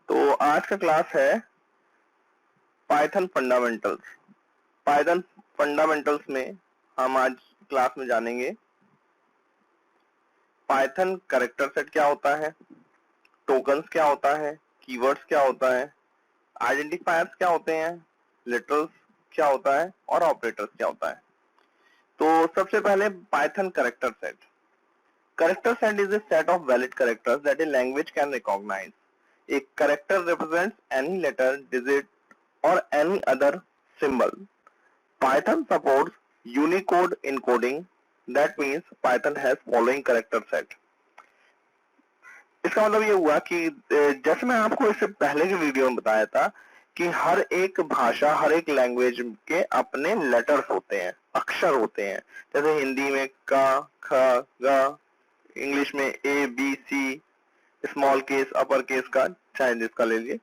तो आज का क्लास है पाइथन फंडामेंटल्स। पाइथन फंडामेंटल्स में हम आज क्लास में जानेंगे पाइथन कैरेक्टर सेट क्या होता है, टोकन्स क्या होता है, कीवर्ड्स क्या होता है, आइडेंटिफायर्स क्या होते हैं, लिटरल्स क्या होता है और ऑपरेटर्स क्या होता है। तो सबसे पहले Python character set. Character set is a set of valid characters that a language can recognize. A character represents any letter, digit, or any other symbol. Python supports Unicode encoding. That means Python has following character set. इसका मतलब ये हुआ कि जैसे मैं आपको इससे पहले के वीडियो में बताया था कि हर एक भाषा, हर एक लैंग्वेज के अपने लेटर्स होते हैं, अक्षर होते हैं। जैसे हिंदी में क, ख, ग, इंग्लिश में A B C, small case, upper case का, चाहे जिसका ले लिए।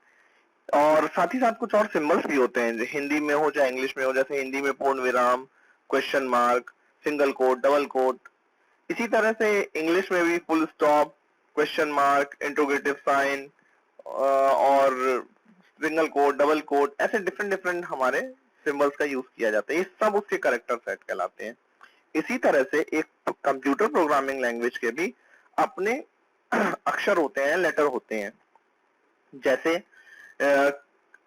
और साथ ही साथ कुछ और सिंबल्स भी होते हैं, हिंदी में हो चाहे इंग्लिश में हो। जैसे हिंदी में पूर्ण विराम, question mark, single quote, double quote. इसी तरह से इंग्लिश में भी full stop, question mark, interrogative sign और सिंगल कोट, डबल कोट, ऐसे डिफरेंट डिफरेंट हमारे सिंबल्स का यूज किया जाता है। ये सब उसके कैरेक्टर सेट कहलाते हैं। इसी तरह से एक कंप्यूटर प्रोग्रामिंग लैंग्वेज के भी अपने अक्षर होते हैं, लेटर होते हैं। जैसे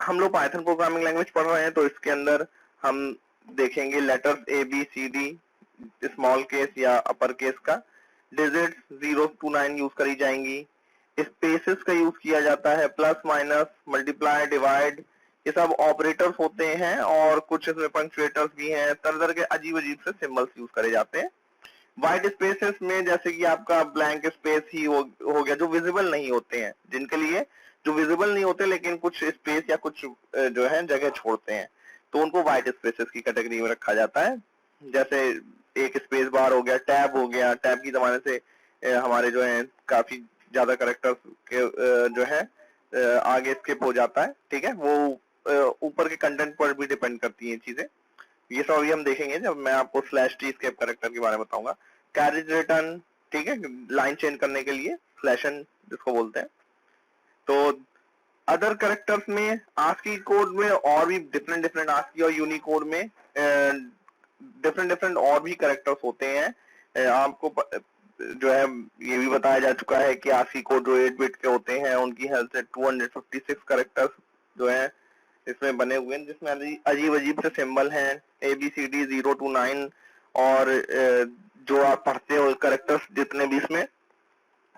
हम लोग पाइथन प्रोग्रामिंग लैंग्वेज पढ़ रहे हैं तो इसके अंदर हम देखेंगे letters A B C D, small case या अपर केस का। डिजिट्स 0 to 9 यूज करी जाएंगी। स्पेसेस का यूज किया जाता है, प्लस माइनस, मल्टीप्लाई, डिवाइड, ये सब ऑपरेटर्स होते हैं। और कुछ इसमें पंक्चुएटर्स भी हैं। तरह तरह के अजीब अजीब से सिंबल्स यूज करे जाते हैं। व्हाइट स्पेसेस में जैसे कि आपका ब्लैंक स्पेस ही हो गया, जो विजिबल नहीं होते हैं, जिनके लिए जो विजिबल नहीं होते लेकिन कुछ स्पेस या कुछ जो है जगह छोड़ते हैं, तो उनको व्हाइट स्पेसेस की कैटेगरी में रखा जाता है। जैसे एक स्पेस बार हो गया, टैब हो गया। टैब की जमाने से हमारे जो है काफी ज्यादा कैरेक्टर्स के जो है आगे स्किप हो जाता है। ठीक है, वो ऊपर के कंटेंट पर भी डिपेंड करती है चीजें। ये सब अभी हम देखेंगे जब मैं आपको स्लैश टी स्केप कैरेक्टर के बारे में बताऊंगा। कैरेज रिटर्न, ठीक है, लाइन चेंज करने के लिए स्लैश एन जिसको बोलते हैं। तो अदर कैरेक्टर्स में आस्की कोड में और भी डिफरेंट डिफरेंट, आस्की और यूनिकोड में डिफरेंट डिफरेंट और भी कैरेक्टर्स होते हैं। आपको जो है ये भी बताया जा चुका है कि आस्की कोड जो 8 बिट के होते हैं उनकी हेल्प से 256 कैरेक्टर्स जो है इसमें बने हुए हैं, जिसमें अजीब अजीब से सिंबल हैं, A B C D 0 to 9। और जो आप पढ़ते हो कैरेक्टर्स जितने भी इसमें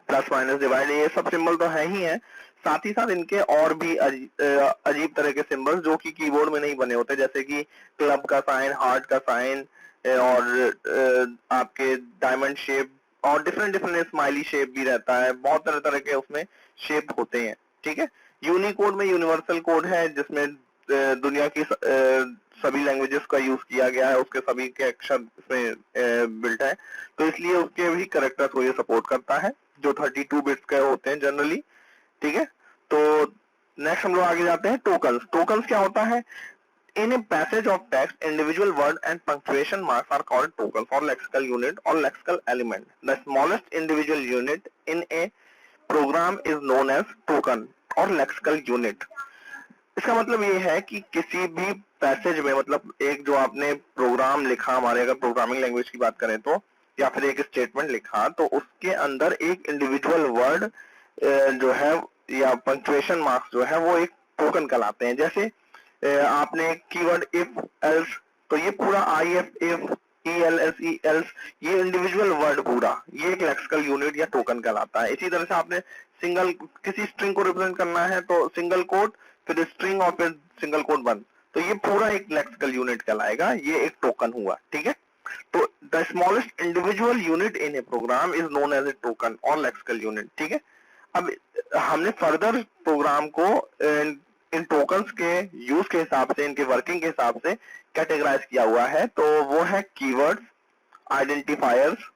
प्लस माइनस डिवाइड, ये सब सिंबल तो है ही है। साथ ही साथ इनके और भी अजीब तरह के सिंबल्स जो कि कीबोर्ड में नहीं बने होते, जैसे कि क्लब का साइन, हार्ट का साइन, और आपके डायमंड शेप और डिफरेंट डिफरेंट स्माइली शेप भी रहता है। बहुत तरह तरह के उसमें शेप होते हैं। ठीक है, यूनिकोड में यूनिवर्सल कोड है जिसमें दुनिया की सभी लैंग्वेजेस का यूज किया गया है, उसके सभी के अक्षर इसमें बिल्ट है, तो इसलिए उसके भी कैरेक्टर्स को ये सपोर्ट करता है जो 32 बिट्स के होते हैं जनरली। ठीक है, तो नेक्स्ट हम लोग आगे जाते हैं टोकन्स। टोकन्स क्या होता है? In a passage of text, individual word and punctuation marks are called tokens or lexical unit or lexical element. The smallest individual unit in a program is known as token or lexical unit. इसका मतलब ये है कि किसी भी passage में, मतलब एक जो आपने प्रोग्राम लिखा, हमारे अगर प्रोग्रामिंग लैंग्वेज की बात करें तो, या फिर एक स्टेटमेंट लिखा, तो उसके अंदर एक इंडिविजुअल वर्ड जो है या पंक्चुएशन मार्क्स जो है वो एक टोकन कहलाते हैं। जैसे आपने कीवर्ड इफ एल्स, तो ये पूरा I F if E L S E else, ये इंडिविजुअल वर्ड पूरा, ये एक लेक्सिकल यूनिट या टोकन कहलाता है। इसी तरह से आपने सिंगल किसी स्ट्रिंग को रिप्रेजेंट करना है तो सिंगल कोट, फिर स्ट्रिंग और फिर सिंगल कोट बंद, तो ये पूरा एक लेक्सिकल यूनिट कहलाएगा, ये एक टोकन हुआ। ठीक है, तो the smallest individual unit in a program is known as a token और लेक्सिकल यूनिट। ठीक है, अब हमने फर्दर प्रोग्राम को इन टोकन्स के यूज के हिसाब से, इनके वर्किंग के हिसाब से कैटेगराइज किया हुआ है। तो वो है keywords, identifiers,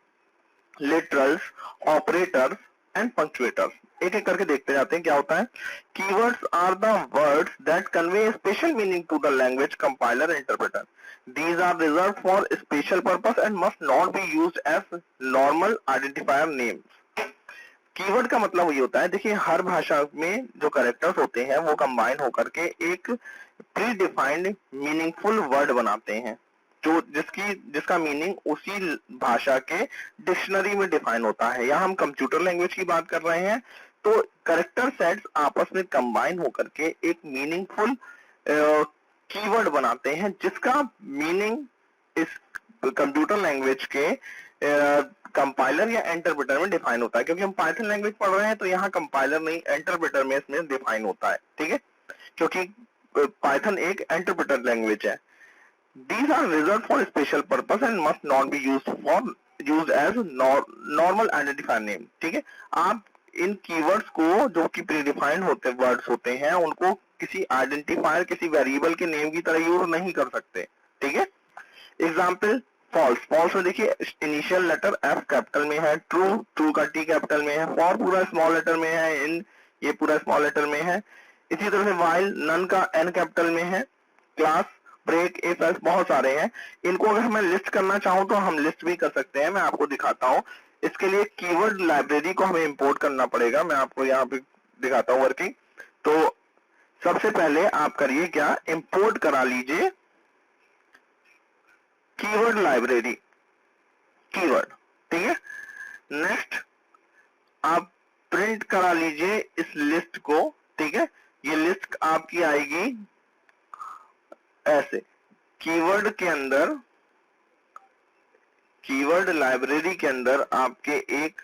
literals, operators and punctuators. एक एक करके देखते जाते हैं क्या होता है। Keywords are the words that convey special meaning to the language compiler interpreter. These are reserved for special purpose and must not be used as normal identifier names. Keyword का मतलब ये होता है, देखिए हर भाषा में जो कैरेक्टर्स होते हैं वो कंबाइन होकर के एक प्री डिफाइंड मीनिंगफुल वर्ड बनाते हैं, जो जिसका मीनिंग उसी भाषा के डिक्शनरी में डिफाइन होता है। यहाँ हम कंप्यूटर लैंग्वेज की बात कर रहे हैं, तो कैरेक्टर सेट्स आपस में कंबाइन होकर के एक मीनिंगफुल कीवर्ड बनाते हैं, जिसका मीनिंग इस कंप्यूटर लैंग्वेज के कंपाइलर या इंटरप्रेटर में डिफाइन होता है। क्योंकि हम पाइथन लैंग्वेज पढ़ रहे हैं तो यहाँ कंपाइलर नहीं इंटरप्रेटर में इसमें डिफाइन होता है, ठीक है, क्योंकि पाइथन एक इंटरप्रेटर लैंग्वेज है। These are reserved for special purpose and must not be used as normal identifier name, ठीक है। आप इन कीवर्ड्स को जो कि प्रीडिफाइंड होते वर्ड्स होते हैं उनको किसी आइडेंटिफायर, किसी वेरिएबल के नेम की तरह यूज नहीं कर सकते, ठीक है। एग्जाम्पल फॉल्स, फॉल्स में देखिए इनिशियल लेटर एफ कैपिटल में है, ट्रू, ट्रू का टी कैपिटल में है, फॉर पूरा स्मॉल लेटर में है, इन ये पूरा स्मॉल लेटर में है। इसी तरह से वाइल नन का एन कैपिटल में है, क्लास, ब्रेक, इफ एल्स बहुत सारे हैं। इनको अगर मैं लिस्ट करना चाहूं तो हम लिस्ट भी कर सकते हैं, मैं आपको दिखाता हूं। इसके लिए कीवर्ड लाइब्रेरी को हमें इंपोर्ट करना पड़ेगा, मैं आपको यहाँ पे दिखाता हूँ वर्किंग। तो सबसे पहले आप करिए क्या, इंपोर्ट करा लीजिए कीवर्ड लाइब्रेरी, कीवर्ड, ठीक है। नेक्स्ट आप प्रिंट करा लीजिए इस लिस्ट को, ठीक है। ये लिस्ट आपकी आएगी ऐसे, कीवर्ड के अंदर, कीवर्ड लाइब्रेरी के अंदर आपके एक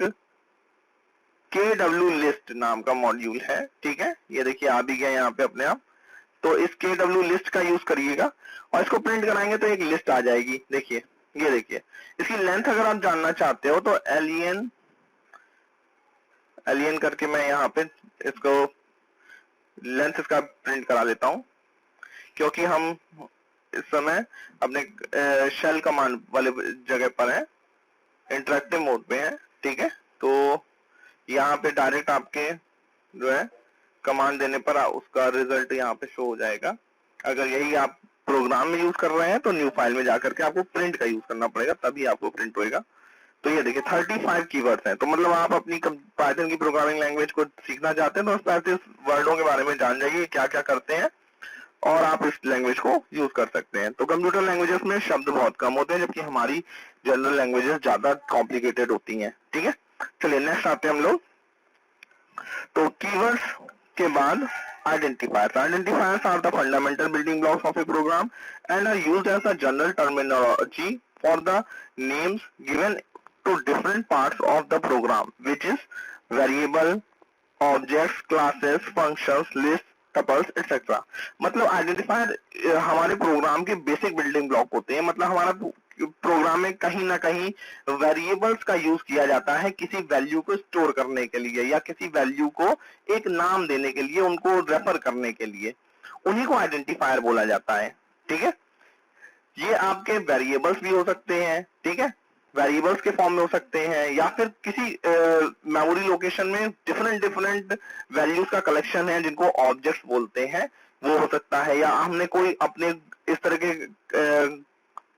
KW लिस्ट नाम का मॉड्यूल है, ठीक है। ये देखिए आ भी गया यहाँ पे अपने आप। तो इस KW लिस्ट का यूज करिएगा और इसको प्रिंट कराएंगे तो एक लिस्ट आ जाएगी। देखिए, ये देखिए, इसकी लेंथ अगर आप जानना चाहते हो तो एलियन करके मैं यहाँ पे इसको लेंथ इसका प्रिंट करा लेता हूँ, क्योंकि हम इस समय अपने शेल कमांड वाले जगह पर है, इंटरेक्टिव मोड पे है, ठीक है। तो यहाँ पे डायरेक्ट आपके जो है कमांड देने पर उसका रिजल्ट यहाँ पे शो हो जाएगा। अगर यही आप प्रोग्राम में यूज कर रहे हैं तो न्यू फाइल में जाकर के आपको प्रिंट का यूज करना पड़ेगा, तभी आपको प्रिंट होएगा। तो ये देखिए 35 कीवर्ड्स हैं। तो मतलब आप अपनी पाइथन की प्रोग्रामिंग लैंग्वेज को सीखना चाहते हैं तो उस 35 वर्डों के बारे में जान जाइए क्या क्या करते हैं और आप इस लैंग्वेज को यूज कर सकते हैं। तो कंप्यूटर लैंग्वेजेस में शब्द बहुत कम होते हैं, जबकि हमारी जनरल लैंग्वेजेस ज्यादा कॉम्प्लिकेटेड होती हैं, ठीक है। चलिए नेक्स्ट आते हैं हम लोग। तो कीवर्ड्स के बाद identifiers. Identifiers are the fundamental building blocks of a program and are used as a general terminology for the names given to different parts of the program, which is variable, objects, classes, functions, lists, tuples etcetera. मतलब identifier हमारे programme के basic building block होते हैं। मतलब हमारा programme में कहीं ना कहीं वेरिएबल्स का यूज किया जाता है किसी वैल्यू को स्टोर करने के लिए या किसी वैल्यू को एक नाम देने के लिए, उनको रेफर करने के लिए, उन्हीं को आइडेंटिफायर बोला जाता है, ठीक है। ये आपके वेरिएबल्स भी हो सकते हैं, ठीक है, वेरिएबल्स के फॉर्म में हो सकते हैं, या फिर किसी मेमोरी लोकेशन में डिफरेंट वैल्यूज का कलेक्शन है जिनको ऑब्जेक्ट्स बोलते हैं, वो हो सकता है। या हमने कोई अपने इस तरह के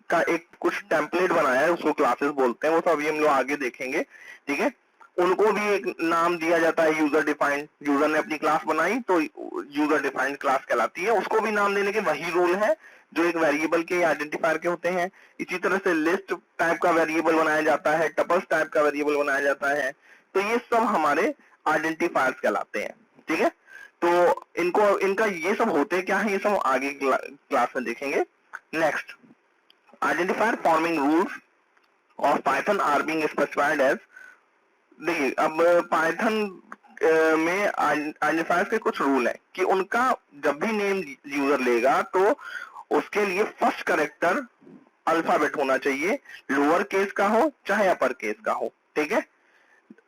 का एक कुछ टेम्पलेट बनाया है, उसको क्लासेस बोलते हैं, वो सब अभी हम लोग आगे देखेंगे, ठीक है। उनको भी एक नाम दिया जाता है यूजर डिफाइंड। यूजर ने अपनी क्लास बनाई तो यूजर डिफाइंड क्लास कहलाती है, उसको भी नाम देने के वही रूल है जो एक वेरिएबल के आइडेंटिफायर के होते हैं। इसी तरह से लिस्ट टाइप का वेरिएबल बनाया जाता है, टपल्स टाइप का वेरिएबल बनाया जाता है। तो ये सब हमारे आइडेंटिफायर्स कहलाते हैं, ठीक है। तो इनका ये सब होते क्या है, ये सब आगे क्लास में देखेंगे। Next, identifier forming rules of Python are being specified as. देखिए अब पाइथन में आइडेंटिफायर्स के कुछ रूल है कि उनका जब भी नेम यूजर लेगा तो उसके लिए फर्स्ट कैरेक्टर अल्फाबेट होना चाहिए, लोअर केस का हो चाहे अपर केस का हो, ठीक है,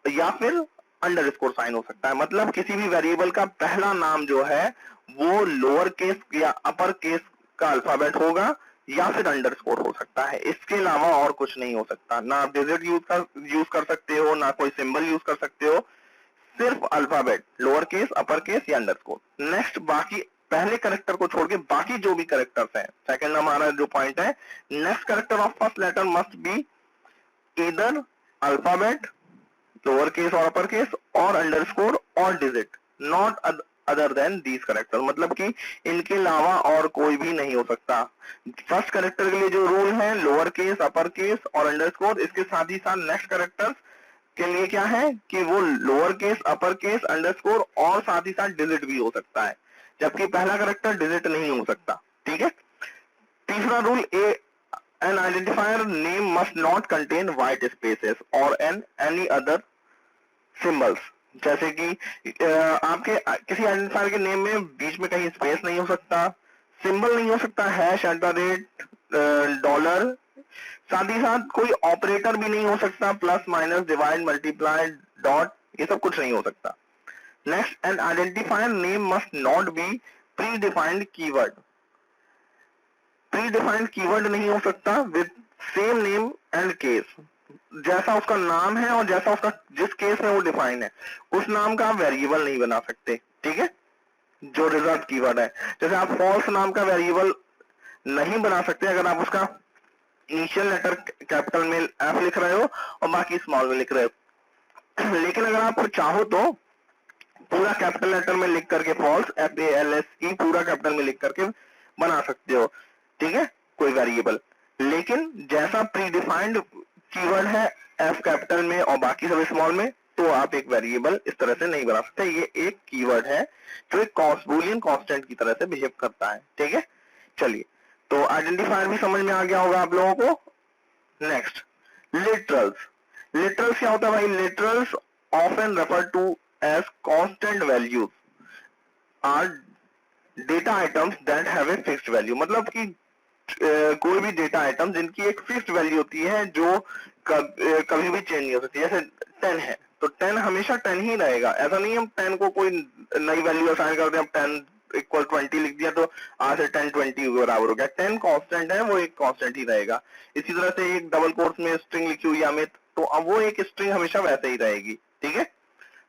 या फिर अंडरस्कोर साइन हो सकता है। मतलब किसी भी वेरिएबल का पहला नाम जो है वो लोअर केस या अपर केस का अल्फाबेट होगा या फिर अंडरस्कोर हो सकता है, इसके अलावा और कुछ नहीं हो सकता। ना आप डिजिट यूज कर सकते हो, ना कोई सिंबल यूज कर सकते हो, सिर्फ alphabet, lower case, upper case या अंडरस्कोर। नेक्स्ट, बाकी पहले कैरेक्टर को छोड़ के बाकी जो भी कैरेक्टर्स हैं, सेकंड हमारा जो पॉइंट है, next character of first letter must be either alphabet lower case और अपर केस और अंडरस्कोर और digit, not other than these character, मतलब कि इनके अलावा और कोई भी नहीं हो सकता। फर्स्ट करेक्टर के लिए जो रूल है लोअर केस, अपर केस और अंडरस्कोर, इसके साथ ही साथ नेक्स्ट करेक्टर्स के लिए क्या है कि वो lower case, upper case, underscore और साथ ही साथ डिजिट भी हो सकता है, जबकि पहला करेक्टर डिजिट नहीं हो सकता। ठीक है। तीसरा rule, N identifier name must not contain white spaces और एनी अदर सिंबल्स, जैसे कि आपके किसी आइडेंटिफायर के नेम में बीच में कहीं स्पेस नहीं हो सकता, सिंबल नहीं हो सकता, hash, at the rate, dollar, साथ ही साथ कोई ऑपरेटर भी नहीं हो सकता, plus minus, divide, multiply, dot, ये सब कुछ नहीं हो सकता। Next, N identifier name must not be pre defined keyword, pre defined keyword नहीं हो सकता with same name and case, जैसा उसका नाम है और जैसा उसका जिस केस में वो डिफाइन है उस नाम का आप वेरिएबल नहीं बना सकते। ठीक है, जो रिजर्व कीवर्ड है, जैसे आप फॉल्स नाम का वेरिएबल नहीं बना सकते अगर आप उसका इनिशियल लेटर कैपिटल में एफ लिख रहे हो और बाकी स्मॉल में लिख रहे हो, लेकिन अगर आप चाहो तो पूरा कैपिटल लेटर में लिख करके फॉल्स, FALSE पूरा कैपिटल में लिख करके बना सकते हो। ठीक है, कोई वेरिएबल, लेकिन जैसा प्री डिफाइंड कीवर्ड है एफ कैपिटल में और बाकी सब स्मॉल में, तो आप एक वेरिएबल इस तरह से नहीं बना सकते। ये एक कीवर्ड है जो एक बूलियन कांस्टेंट की तरह से बिहेव करता है। ठीक है, चलिए, तो आइडेंटिफायर भी समझ में आ गया होगा आप लोगों को। Next, literals. लिटरल्स क्या होता है भाई? Literals often refer to as constant values are data items that have a fixed value, मतलब कि कोई भी डेटा आइटम जिनकी एक फिक्स्ड वैल्यू होती है जो कभी भी चेंज नहीं हो सकती। जैसे 10 है तो 10 हमेशा 10 ही रहेगा, ऐसा नहीं हम 10 को कोई नई वैल्यू असाइन कर दें, अब 10 इक्वल 20 लिख दिया तो आज से 10 20 बराबर हो गया। 10 कांस्टेंट है, वो एक कांस्टेंट ही रहेगा। इसी तरह से एक डबल कोट्स में स्ट्रिंग लिखी हुई अमित, तो अब वो एक स्ट्रिंग हमेशा वैसे ही रहेगी। ठीक है,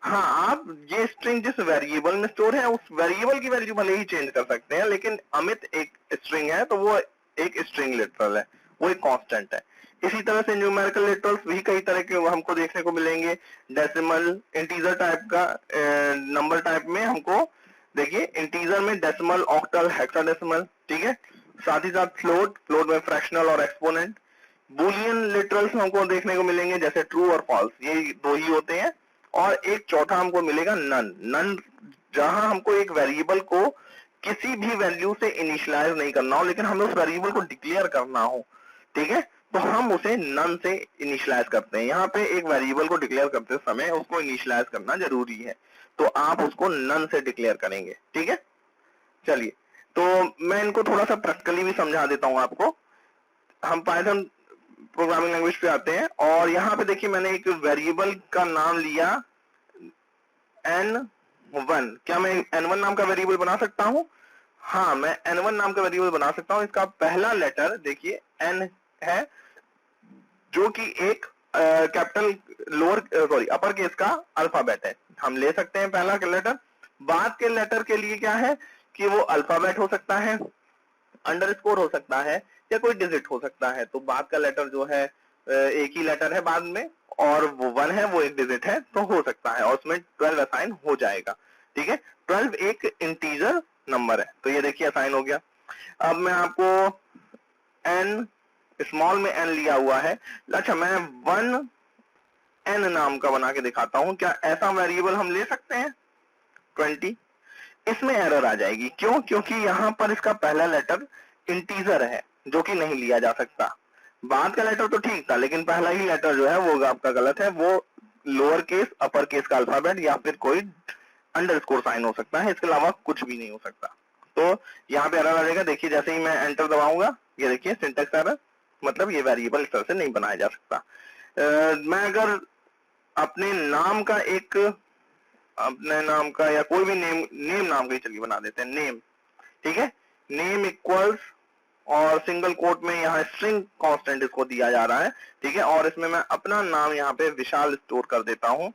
हाँ, आप ये स्ट्रिंग जिस वेरिएबल में स्टोर है उस वेरिएबल की वैल्यू भले ही चेंज कर सकते हैं, लेकिन अमित एक स्ट्रिंग है तो वो एक स्ट्रिंग लिटरल है, वो एक कांस्टेंट है। इसी तरह से न्यूमेरिकल लिटरल्स भी कई तरह के हमको देखने को मिलेंगे। डेसिमल, इंटीजर टाइप का, नंबर टाइप में हमको देखिए इंटीजर में डेसिमल, ऑक्टल, हेक्साडेसिमल। ठीक है, साथ ही साथ फ्लोट, फ्लोट में फ्रैक्शनल और एक्सपोनेंट। बुलियन लिटरल्स हमको देखने को मिलेंगे जैसे ट्रू और फॉल्स, ये दो ही होते हैं। और एक चौथा हमको मिलेगा नन। नन जहां हमको एक वेरिएबल को किसी भी वैल्यू से इनिशियलाइज नहीं करना हो, लेकिन हमें उस वेरिएबल को डिक्लेयर करना हो। ठीक है, तो हम उसे नन से इनिशियलाइज करते हैं। यहाँ पे एक वेरिएबल को डिक्लेयर करते समय उसको इनिशियलाइज करना जरूरी है, तो आप उसको नन से डिक्लेयर करेंगे। ठीक है, चलिए, तो मैं इनको थोड़ा सा प्रैक्टिकली भी समझा देता हूँ आपको। हम पाइथन प्रोग्रामिंग लैंग्वेज पे आते हैं और यहाँ पे देखिए मैंने एक वेरिएबल का नाम लिया n1। क्या मैं n1 नाम का वेरिएबल बना सकता हूँ? हाँ, मैं n1 नाम का वेरिएबल बना सकता हूँ। इसका पहला लेटर देखिए n है, जो कि एक कैपिटल लोअर सॉरी अपर केस का अल्फाबेट है। हम ले सकते हैं पहला लेटर। बाद के लेटर के लिए क्या है कि वो अल्फाबेट हो सकता है, अंडरस्कोर हो सकता है या कोई डिजिट हो सकता है। तो बाद का लेटर जो है एक ही लेटर है बाद में और वो 1 है, वो एक डिजिट है, तो हो सकता है और उसमें 12 असाइन हो जाएगा। ठीक है, 12 एक इंटीजर नंबर है, तो ये देखिए असाइन हो गया। अब मैं आपको n स्मॉल में n लिया हुआ है, अच्छा मैं 1n नाम का बना के दिखाता हूं। क्या ऐसा वेरिएबल हम ले सकते हैं? 20। इसमें एरर आ जाएगी, क्यों? क्योंकि यहाँ पर इसका पहला लेटर इंटीजर है जो कि नहीं लिया जा सकता। बाद का लेटर तो ठीक था, लेकिन पहला ही लेटर जो है वो आपका गलत है। वो लोअर केस, अपर केस का अल्फाबेट या फिर कोई अंडरस्कोर साइन हो सकता है, इसके अलावा कुछ भी नहीं हो सकता। तो यहाँ पे एरर आ जाएगा। देखिए जैसे ही मैं एंटर दबाऊंगा, ये देखिए सिंटेक्स एरर, मतलब ये वेरिएबल इस तरह से नहीं बनाया जा सकता। मैं अगर अपने नाम का एक, अपने नाम का या कोई भी नेम नाम का ही चलिए बना देते हैं, नेम। ठीक है, नेम इक्वल्स और सिंगल कोट में यहाँ स्ट्रिंग कांस्टेंट इसको दिया जा रहा है। ठीक है, और इसमें मैं अपना नाम यहाँ पे विशाल स्टोर कर देता हूँ।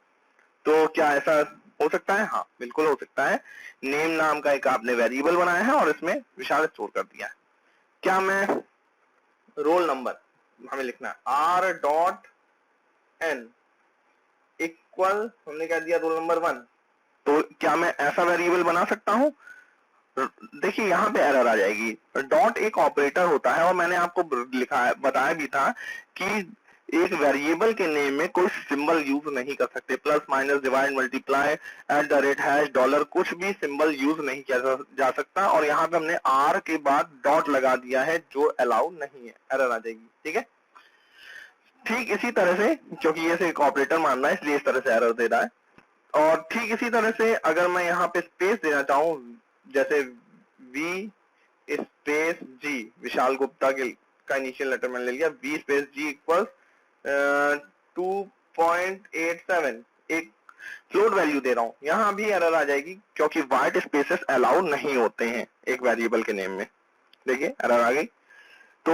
तो क्या ऐसा हो सकता है? हाँ, बिल्कुल हो सकता है। नेम नाम का एक आपने वेरिएबल बनाया है और इसमें विशाल स्टोर कर दिया है। क्या मैं रोल नंबर हमें लिखना है r.n इक्वल हमने क्या दिया रोल नंबर 1, तो क्या मैं ऐसा वेरिएबल बना सकता हूँ? देखिए यहाँ पे एरर आ जाएगी। डॉट एक ऑपरेटर होता है और मैंने आपको लिखा है बताया भी था कि एक वेरिएबल के नेम में कोई सिंबल यूज नहीं कर सकते। Plus minus divide multiply at the rate hash dollar कुछ भी सिंबल यूज नहीं किया जा सकता, और यहाँ पे हमने आर के बाद डॉट लगा दिया है जो अलाउ नहीं है, एरर आ जाएगी। ठीक है, ठीक इसी तरह से, क्योंकि ये एक ऑपरेटर मानना है इसलिए इस तरह से एरर दे रहा है। और ठीक इसी तरह से अगर मैं यहाँ पे स्पेस देना चाहूँ, जैसे वी स्पेस जी, विशाल गुप्ता के का इनिशियल लेटर मैंने ले लिया, वी स्पेस जी इक्वल 2.87, एक फ्लोट वैल्यू दे रहा हूँ, यहाँ भी एरर आ जाएगी क्योंकि वाइट स्पेसेस अलाउ नहीं होते हैं एक वेरिएबल के नेम में। देखिए एरर आ गई। तो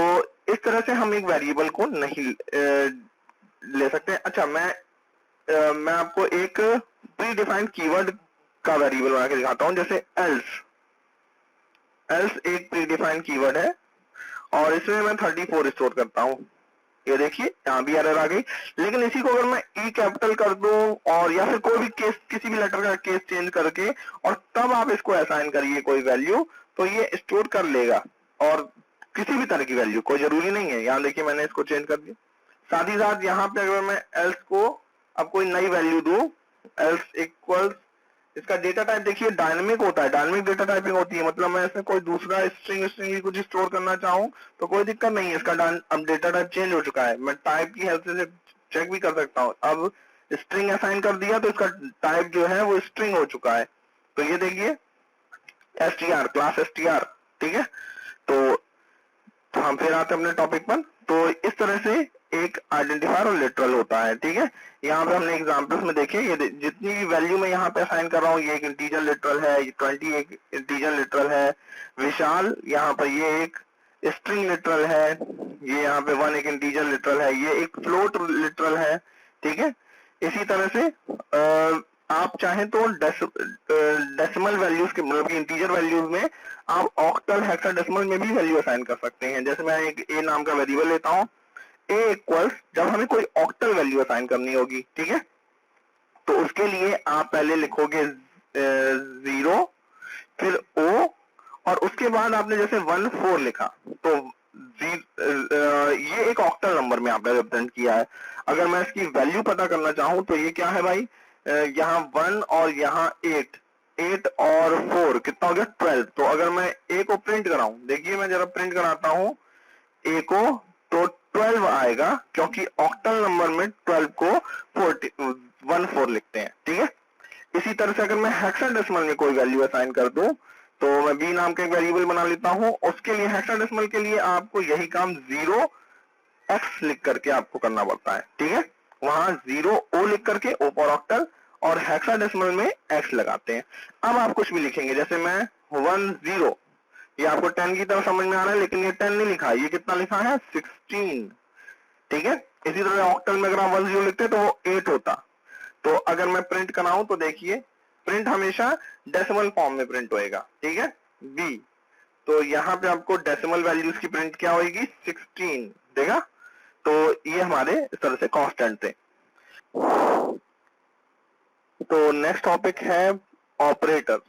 इस तरह से हम एक वेरिएबल को नहीं ले सकते। अच्छा, मैं आपको एक प्री डिफाइंड कीवर्ड का वेरिएबल बना के दिखाता हूं, जैसे एल्स। एल्स एक प्री डिफाइंड कीवर्ड है और इसमें मैं 34 स्टोर करता हूं। ये देखिए यहाँ भी एरर आ गई। लेकिन इसी को अगर मैं ई कैपिटल कर दूं और या फिर कोई भी केस, किसी भी लेटर का केस चेंज करके और तब आप इसको असाइन करिए कोई वैल्यू, तो ये स्टोर कर लेगा। और किसी भी तरह की वैल्यू, कोई जरूरी नहीं है। यहाँ देखिए मैंने इसको चेंज कर दिया। साथ ही साथ यहाँ पे अगर मैं एल्स को अब कोई नई वैल्यू दूं, एल्स इक्वल्स, इसका डेटा टाइप देखिए डायनेमिक होता है, डायनेमिक डेटा टाइपिंग होती है। मतलब मैं इसमें कोई दूसरा स्ट्रिंग भी कुछ स्टोर करना चाहूँ तो कोई दिक्कत नहीं है। इसका अब डेटा टाइप चेंज हो चुका है, मैं टाइप की हेल्प से चेक भी कर सकता हूँ। अब स्ट्रिंग असाइन कर दिया तो इसका टाइप जो है वो स्ट्रिंग हो चुका है। तो ये देखिए str, क्लास str। ठीक है, तो हम फिर आते हैं अपने टॉपिक पर। तो इस तरह से एक आइडेंटिफायर और लिटरल होता है। ठीक है, यहाँ पे हमने एग्जांपल्स में देखे, ये जितनी भी वैल्यू मैं यहाँ पे असाइन कर रहा हूँ, ये एक इंटीजर लिटरल है, ये 20 एक इंटीजर लिटरल है। विशाल यहाँ पर ये एक स्ट्रिंग लिटरल है, ये यहाँ पे 1 एक इंटीजर लिटरल है, ये एक फ्लोट लिटरल है। ठीक है, इसी तरह से आप चाहें तो डेसिमल वैल्यूज के, मतलब कि इंटीजर वैल्यूज में आप ऑक्टल हेक्साडेसिमल में भी वैल्यू असाइन कर सकते हैं। जैसे मैं एक ए नाम का वेरिएबल लेता हूँ, ए इक्वल्स, जब हमें कोई ऑक्टल वैल्यू असाइन करनी होगी, ठीक है, तो उसके लिए आप पहले लिखोगे 0 फिर ओ, और उसके बाद आपने जैसे 1 4 लिखा तो ये एक ऑक्टल नंबर में आपने रिप्रेजेंट किया है। अगर मैं इसकी वैल्यू पता करना चाहूं तो ये क्या है भाई, यहाँ 1 और यहाँ 8 और 4 कितना हो गया 12। तो अगर मैं ए को प्रिंट कराऊं, देखिए मैं जरा प्रिंट कराता हूं ए को, तो 12 आएगा क्योंकि ऑक्टल नंबर में 12 को 1 4 लिखते हैं। ठीक है, इसी तरह से अगर मैं हेक्साडेसिमल में कोई वैल्यू असाइन कर दूं तो मैं बी नाम का एक वेरिएबल बना लेता हूं। उसके लिए हेक्साडेसिमल के लिए आपको यही काम 0x लिख करके आपको करना पड़ता है। ठीक है, वहां 0 लिख करके ओ फॉर ऑक्टल और हेक्साडेसिमल में x लगाते हैं। अब आप कुछ भी लिखेंगे, जैसे मैं 1 0, ये आपको 10 की तरह समझ में आ रहा है, लेकिन ये 10 नहीं लिखा है, ये कितना लिखा है 16। ठीक है, इसी तरह ऑक्टल में अगर आप 1 0 लिखते तो वो 8 होता। तो अगर मैं प्रिंट कराऊं तो देखिए प्रिंट हमेशा डेसिमल फॉर्म में प्रिंट होएगा। ठीक है, बी, तो यहाँ पे आपको डेसिमल वैल्यूज की प्रिंट क्या होगी 16 देगा। तो ये हमारे इस तरह से कांस्टेंट थे। तो नेक्स्ट टॉपिक है ऑपरेटर्स।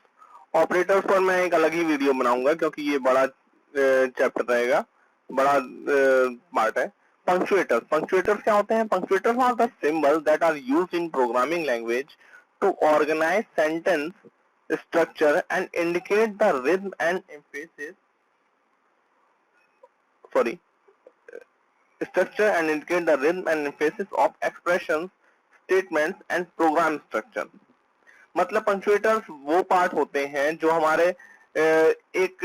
ऑपरेटर्स पर मैं एक अलग ही वीडियो बनाऊंगा क्योंकि ये बड़ा चैप्टर रहेगा, बड़ा पार्ट है। पंक्चुएटर्स, पंक्चुएटर्स क्या होते हैं? Punctuators are the symbol that are used in programming language to organise sentence structure and indicate the rhythm and emphasis, sorry, structure and indicate the rhythm and emphasis of expressions, statements and program structure। मतलब पंक्चुएटर्स वो part होते हैं जो हमारे एक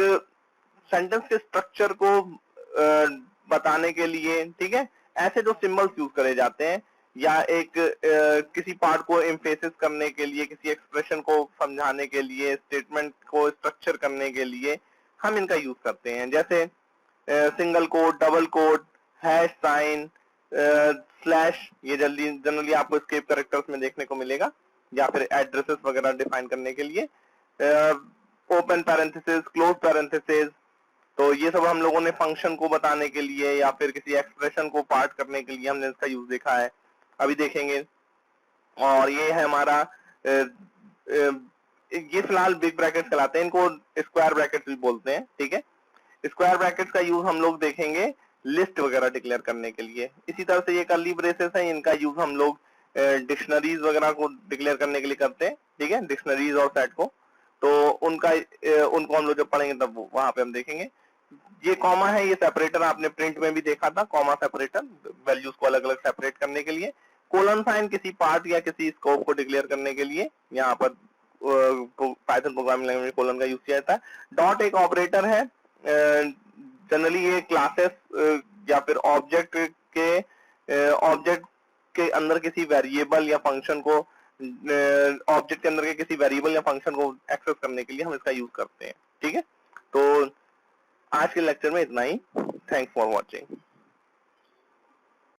sentence के structure को बताने के लिए, ठीक है, ऐसे जो सिंबल्स यूज करे जाते हैं, या एक किसी पार्ट को एम्फेसिस करने के लिए, किसी एक्सप्रेशन को समझाने के लिए, स्टेटमेंट को स्ट्रक्चर करने के लिए हम इनका यूज करते हैं। जैसे single quote, double quote, hash sign, slash, ये जनरली आपको एस्केप कैरेक्टर्स में देखने को मिलेगा, या फिर एड्रेसेस वगैरह डिफाइन करने के लिए, ओपन पैरेंथेसिस, क्लोज पैरेंथेसिस। तो ये सब हम लोगों ने फंक्शन को बताने के लिए या फिर किसी एक्सप्रेशन को पार्ट करने के लिए हमने इसका यूज देखा है, अभी देखेंगे। और ये है हमारा ये फिलहाल बिग ब्रैकेट कहलाते हैं, इनको स्क्वायर ब्रैकेट भी बोलते हैं, ठीक है। स्क्वायर ब्रैकेट का यूज हम लोग देखेंगे लिस्ट वगैरह डिक्लेयर करने के लिए। इसी तरह से ये कर्ली ब्रेसेस हैं, इनका यूज हम लोग डिक्शनरीज वगैरह को डिक्लेयर करने के लिए करते हैं, ठीक है, डिक्शनरीज और सेट को। तो उनको हम लोग जब पढ़ेंगे तब वहां पे हम देखेंगे। ये कॉमा है, ये सेपरेटर आपने प्रिंट में भी देखा था, कॉमा सेपरेटर, वैल्यूज को अलग अलग सेपरेट करने के लिए। कोलन साइन किसी पार्ट या किसी स्कोप को डिक्लेयर करने के लिए यहाँ पर पाइथन प्रोग्रामिंग लैंग्वेज में कोलन का यूज किया जाता है। डॉट एक ऑपरेटर है, जनरली ये क्लासेस या फिर ऑब्जेक्ट के अंदर किसी वेरिएबल या फंक्शन को ऑब्जेक्ट के अंदर के किसी वेरिएबल या फंक्शन को एक्सेस करने के लिए हम इसका यूज करते हैं, ठीक है। तो आज के लेक्चर में इतना ही। Thanks for watching.